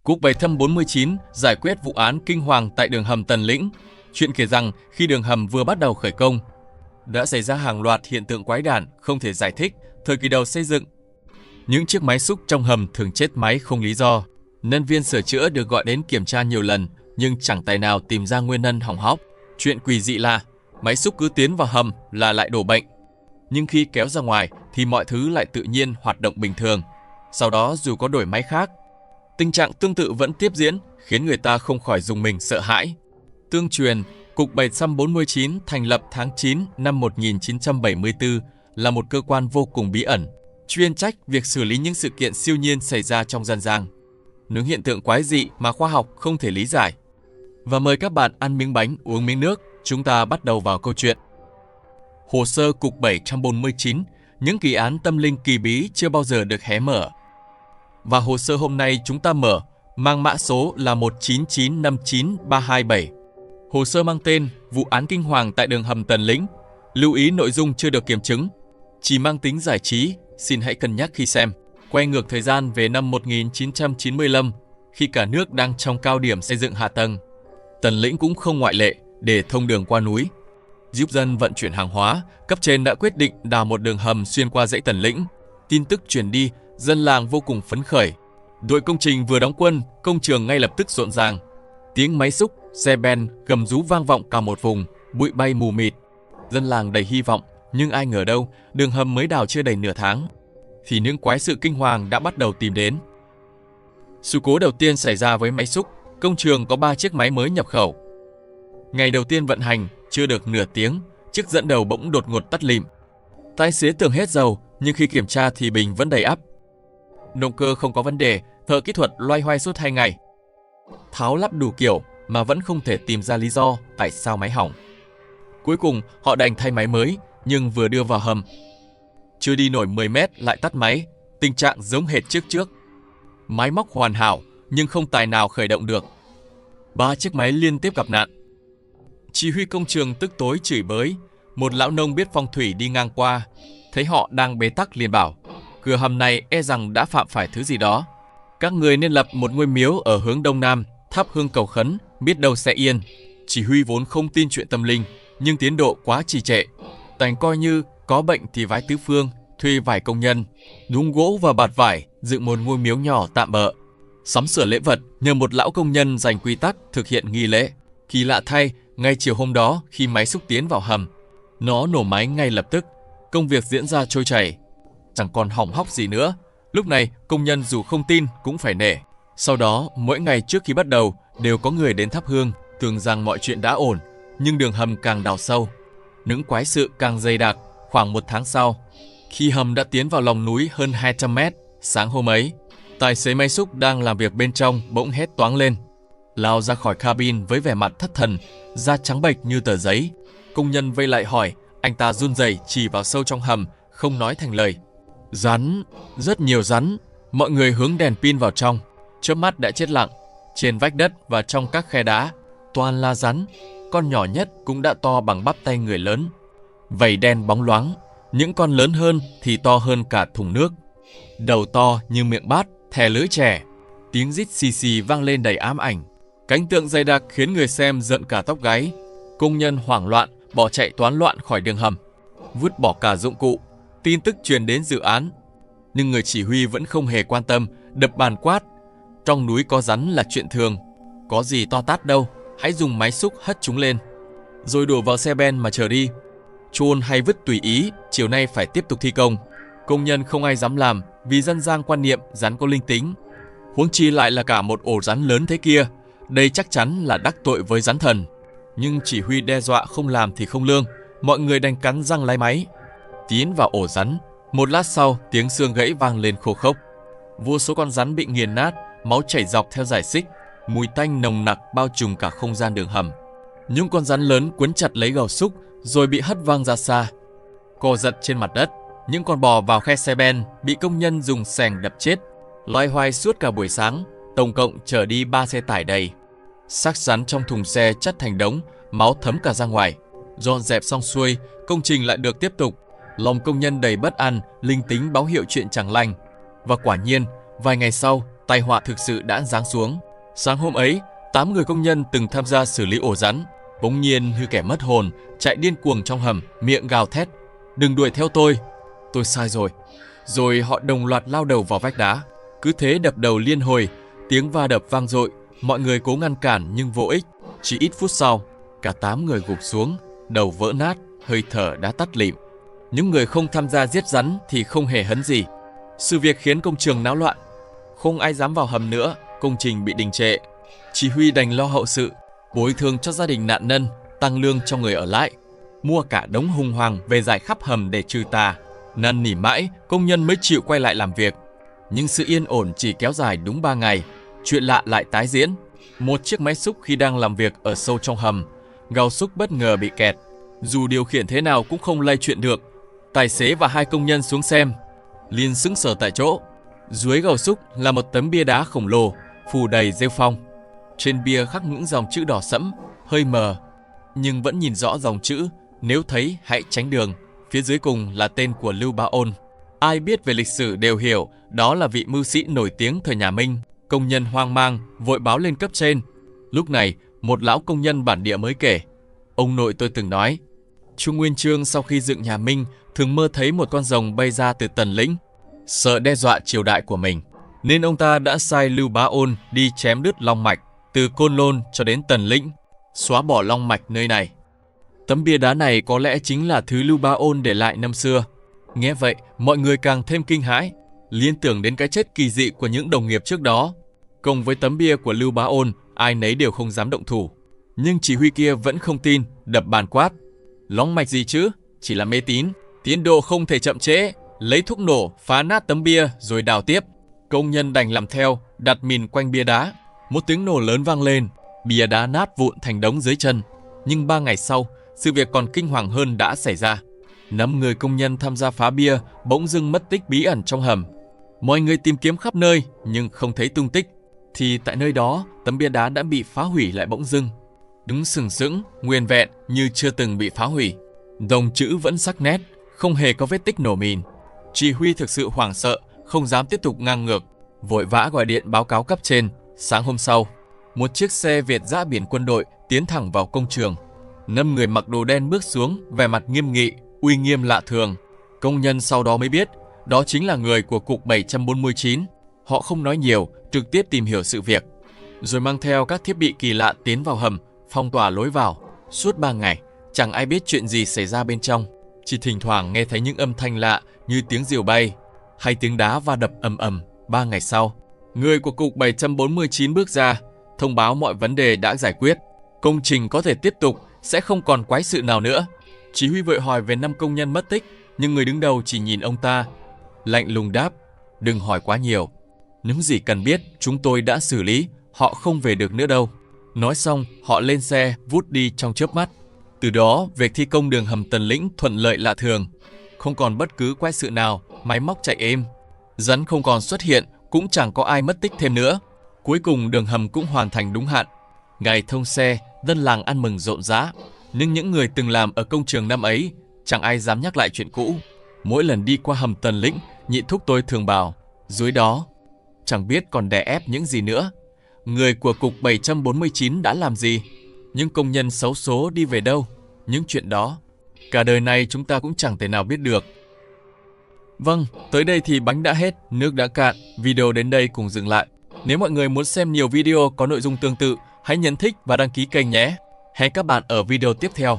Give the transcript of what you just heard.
Cục 749 giải quyết vụ án kinh hoàng tại đường hầm Tần Lĩnh. Chuyện kể rằng khi đường hầm vừa bắt đầu khởi công, đã xảy ra hàng loạt hiện tượng quái đản không thể giải thích. Thời kỳ đầu xây dựng, những chiếc máy xúc trong hầm thường chết máy không lý do. Nhân viên sửa chữa được gọi đến kiểm tra nhiều lần nhưng chẳng tài nào tìm ra nguyên nhân hỏng hóc. Chuyện quỷ dị là máy xúc cứ tiến vào hầm là lại đổ bệnh, nhưng khi kéo ra ngoài thì mọi thứ lại tự nhiên hoạt động bình thường. Sau đó dù có đổi máy khác, tình trạng tương tự vẫn tiếp diễn, khiến người ta không khỏi rùng mình sợ hãi. Tương truyền, Cục 749 thành lập tháng 9 năm 1974 là một cơ quan vô cùng bí ẩn, chuyên trách việc xử lý những sự kiện siêu nhiên xảy ra trong dân gian, những hiện tượng quái dị mà khoa học không thể lý giải. Và mời các bạn ăn miếng bánh, uống miếng nước, chúng ta bắt đầu vào câu chuyện. Hồ sơ Cục 749, những kỳ án tâm linh kỳ bí chưa bao giờ được hé mở. Và hồ sơ hôm nay chúng ta mở, mang mã số là 1995937. Hồ sơ mang tên Vụ án kinh hoàng tại đường hầm Tần Lĩnh. Lưu ý nội dung chưa được kiểm chứng, chỉ mang tính giải trí, xin hãy cân nhắc khi xem. Quay ngược thời gian về năm 1995, khi cả nước đang trong cao điểm xây dựng hạ tầng. Tần Lĩnh cũng không ngoại lệ để thông đường qua núi. Giúp dân vận chuyển hàng hóa, cấp trên đã quyết định đào một đường hầm xuyên qua dãy Tần Lĩnh. Tin tức truyền đi, dân làng vô cùng phấn khởi. Đội công trình vừa đóng quân, công trường ngay lập tức rộn ràng. Tiếng máy xúc, xe ben, gầm rú vang vọng cả một vùng, bụi bay mù mịt. Dân làng đầy hy vọng, nhưng ai ngờ đâu, đường hầm mới đào chưa đầy nửa tháng, thì những quái sự kinh hoàng đã bắt đầu tìm đến. Sự cố đầu tiên xảy ra với máy xúc, công trường có 3 chiếc máy mới nhập khẩu. Ngày đầu tiên vận hành, chưa được nửa tiếng, chiếc dẫn đầu bỗng đột ngột tắt lịm. Tài xế tưởng hết dầu, nhưng khi kiểm tra thì bình vẫn đầy ắp. Động cơ không có vấn đề, thợ kỹ thuật loay hoay suốt 2 ngày. Tháo lắp đủ kiểu mà vẫn không thể tìm ra lý do tại sao máy hỏng. Cuối cùng họ đành thay máy mới, nhưng vừa đưa vào hầm, chưa đi nổi 10 mét lại tắt máy, tình trạng giống hệt trước. Máy móc hoàn hảo nhưng không tài nào khởi động được. 3 chiếc máy liên tiếp gặp nạn. Chỉ huy công trường tức tối chửi bới. Một lão nông biết phong thủy đi ngang qua, thấy họ đang bế tắc liền bảo: cửa hầm này e rằng đã phạm phải thứ gì đó. Các người nên lập một ngôi miếu ở hướng đông nam, thắp hương cầu khấn, biết đâu sẽ yên. Chỉ huy vốn không tin chuyện tâm linh, nhưng tiến độ quá trì trệ, đành coi như có bệnh thì vái tứ phương, thuê vài công nhân, đúng gỗ và bạt vải, dựng một ngôi miếu nhỏ tạm bợ. Sắm sửa lễ vật, nhờ một lão công nhân dành quy tắc thực hiện nghi lễ. Kỳ lạ thay, ngay chiều hôm đó khi máy xúc tiến vào hầm, nó nổ máy ngay lập tức. Công việc diễn ra trôi chảy, chẳng còn hỏng hóc gì nữa. Lúc này công nhân dù không tin cũng phải nể. Sau đó mỗi ngày trước khi bắt đầu đều có người đến thắp hương, tưởng rằng mọi chuyện đã ổn. Nhưng đường hầm càng đào sâu, những quái sự càng dày đặc. Khoảng 1 tháng sau, khi hầm đã tiến vào lòng núi hơn 200 mét, sáng hôm ấy, tài xế máy xúc đang làm việc bên trong bỗng hét toáng lên, lao ra khỏi cabin với vẻ mặt thất thần, da trắng bệch như tờ giấy. Công nhân vây lại hỏi, anh ta run rẩy chỉ vào sâu trong hầm, không nói thành lời. Rắn, rất nhiều rắn. Mọi người hướng đèn pin vào trong, chớp mắt đã chết lặng. Trên vách đất và trong các khe đá toàn là rắn, con nhỏ nhất cũng đã to bằng bắp tay người lớn. Vảy đen bóng loáng, những con lớn hơn thì to hơn cả thùng nước. Đầu to như miệng bát, thè lưỡi trẻ. Tiếng rít xì xì vang lên đầy ám ảnh. Cảnh tượng dày đặc khiến người xem rợn cả tóc gáy. Công nhân hoảng loạn bỏ chạy toán loạn khỏi đường hầm, vứt bỏ cả dụng cụ. Tin tức truyền đến dự án, nhưng người chỉ huy vẫn không hề quan tâm, đập bàn quát: trong núi có rắn là chuyện thường, có gì to tát đâu, hãy dùng máy xúc hất chúng lên, rồi đổ vào xe ben mà chở đi. Chôn hay vứt tùy ý, chiều nay phải tiếp tục thi công. Công nhân không ai dám làm vì dân gian quan niệm rắn có linh tính. Huống chi lại là cả một ổ rắn lớn thế kia, đây chắc chắn là đắc tội với rắn thần. Nhưng chỉ huy đe dọa không làm thì không lương, mọi người đành cắn răng lái máy tiến vào ổ rắn. Một lát sau, tiếng xương gãy vang lên khô khốc. Vô số con rắn bị nghiền nát, máu chảy dọc theo dải xích, mùi tanh nồng nặc bao trùm cả không gian đường hầm. Những con rắn lớn quấn chặt lấy gầu xúc rồi bị hất văng ra xa, co giật trên mặt đất. Những con bò vào khe xe ben bị công nhân dùng xẻng đập chết. Loay hoay suốt cả buổi sáng, tổng cộng chở đi 3 xe tải đầy. Xác rắn trong thùng xe chất thành đống, máu thấm cả ra ngoài. Dọn dẹp xong xuôi, công trình lại được tiếp tục. Lòng công nhân đầy bất an, linh tính báo hiệu chuyện chẳng lành. Và quả nhiên, vài ngày sau, tai họa thực sự đã giáng xuống. Sáng hôm ấy, 8 người công nhân từng tham gia xử lý ổ rắn bỗng nhiên như kẻ mất hồn, chạy điên cuồng trong hầm, miệng gào thét: "Đừng đuổi theo tôi sai rồi." Rồi họ đồng loạt lao đầu vào vách đá, cứ thế đập đầu liên hồi, tiếng va đập vang dội. Mọi người cố ngăn cản nhưng vô ích. Chỉ ít phút sau, cả 8 người gục xuống, đầu vỡ nát, hơi thở đã tắt lịm. Những người không tham gia giết rắn thì không hề hấn gì. Sự việc khiến công trường náo loạn, không ai dám vào hầm nữa, công trình bị đình trệ. Chỉ huy đành lo hậu sự, bồi thường cho gia đình nạn nhân, tăng lương cho người ở lại, mua cả đống hung hoàng về rải khắp hầm để trừ tà. Năn nỉ mãi, công nhân mới chịu quay lại làm việc. Nhưng sự yên ổn chỉ kéo dài đúng 3 ngày, chuyện lạ lại tái diễn. Một chiếc máy xúc khi đang làm việc ở sâu trong hầm, gào xúc bất ngờ bị kẹt. Dù điều khiển thế nào cũng không lay chuyện được. Tài xế và 2 công nhân xuống xem, liền sững sờ tại chỗ. Dưới gầu xúc là một tấm bia đá khổng lồ, phủ đầy rêu phong. Trên bia khắc những dòng chữ đỏ sẫm, hơi mờ, nhưng vẫn nhìn rõ dòng chữ: "Nếu thấy hãy tránh đường." Phía dưới cùng là tên của Lưu Bá Ôn. Ai biết về lịch sử đều hiểu đó là vị mưu sĩ nổi tiếng thời nhà Minh. Công nhân hoang mang, vội báo lên cấp trên. Lúc này, một lão công nhân bản địa mới kể: "Ông nội tôi từng nói, Chu Nguyên Chương sau khi dựng nhà Minh thường mơ thấy một con rồng bay ra từ Tần Lĩnh. Sợ đe dọa triều đại của mình, nên ông ta đã sai Lưu Bá Ôn đi chém đứt long mạch từ Côn Lôn cho đến Tần Lĩnh, xóa bỏ long mạch nơi này." Tấm bia đá này có lẽ chính là thứ Lưu Bá Ôn để lại năm xưa. Nghe vậy, mọi người càng thêm kinh hãi, liên tưởng đến cái chết kỳ dị của những đồng nghiệp trước đó. Cùng với tấm bia của Lưu Bá Ôn, ai nấy đều không dám động thủ. Nhưng chỉ huy kia vẫn không tin, đập bàn quát: "Long mạch gì chứ, chỉ là mê tín. Tiến độ không thể chậm trễ, lấy thuốc nổ phá nát tấm bia rồi đào tiếp." Công nhân đành làm theo, đặt mìn quanh bia đá. Một tiếng nổ lớn vang lên, bia đá nát vụn thành đống dưới chân. Nhưng 3 ngày sau, sự việc còn kinh hoàng hơn đã xảy ra. 5 người công nhân tham gia phá bia bỗng dưng mất tích bí ẩn trong hầm. Mọi người tìm kiếm khắp nơi nhưng không thấy tung tích. Thì tại nơi đó, tấm bia đá đã bị phá hủy lại bỗng dưng, đứng sừng sững, nguyên vẹn như chưa từng bị phá hủy. Dòng chữ vẫn sắc nét, không hề có vết tích nổ mìn. Chỉ huy thực sự hoảng sợ, không dám tiếp tục ngang ngược, vội vã gọi điện báo cáo cấp trên. Sáng hôm sau, một chiếc xe Việt dã biển quân đội tiến thẳng vào công trường. 5 người mặc đồ đen bước xuống, vẻ mặt nghiêm nghị, uy nghiêm lạ thường. Công nhân sau đó mới biết, đó chính là người của cục 749. Họ không nói nhiều, trực tiếp tìm hiểu sự việc, rồi mang theo các thiết bị kỳ lạ tiến vào hầm, phong tỏa lối vào. Suốt 3 ngày, chẳng ai biết chuyện gì xảy ra bên trong. Chỉ thỉnh thoảng nghe thấy những âm thanh lạ như tiếng diều bay hay tiếng đá va đập ầm ầm. 3 ngày sau, người của cục 749 bước ra, thông báo mọi vấn đề đã giải quyết. Công trình có thể tiếp tục, sẽ không còn quái sự nào nữa. Chỉ huy vội hỏi về 5 công nhân mất tích, nhưng người đứng đầu chỉ nhìn ông ta, lạnh lùng đáp: "Đừng hỏi quá nhiều. Những gì cần biết chúng tôi đã xử lý, họ không về được nữa đâu." Nói xong, họ lên xe vút đi trong chớp mắt. Từ đó, việc thi công đường hầm Tần Lĩnh thuận lợi lạ thường, không còn bất cứ quái sự nào, máy móc chạy êm, rắn không còn xuất hiện, cũng chẳng có ai mất tích thêm nữa. Cuối cùng đường hầm cũng hoàn thành đúng hạn. Ngày thông xe, dân làng ăn mừng rộn rã. Nhưng những người từng làm ở công trường năm ấy, chẳng ai dám nhắc lại chuyện cũ. Mỗi lần đi qua hầm Tần Lĩnh, nhị thúc tôi thường bảo, dưới đó chẳng biết còn đè ép những gì nữa. Người của cục 749 đã làm gì? Những công nhân xấu số đi về đâu? Những chuyện đó, cả đời này chúng ta cũng chẳng thể nào biết được. Vâng, tới đây thì bánh đã hết, nước đã cạn. Video đến đây cùng dừng lại. Nếu mọi người muốn xem nhiều video có nội dung tương tự, hãy nhấn thích và đăng ký kênh nhé. Hẹn các bạn ở video tiếp theo.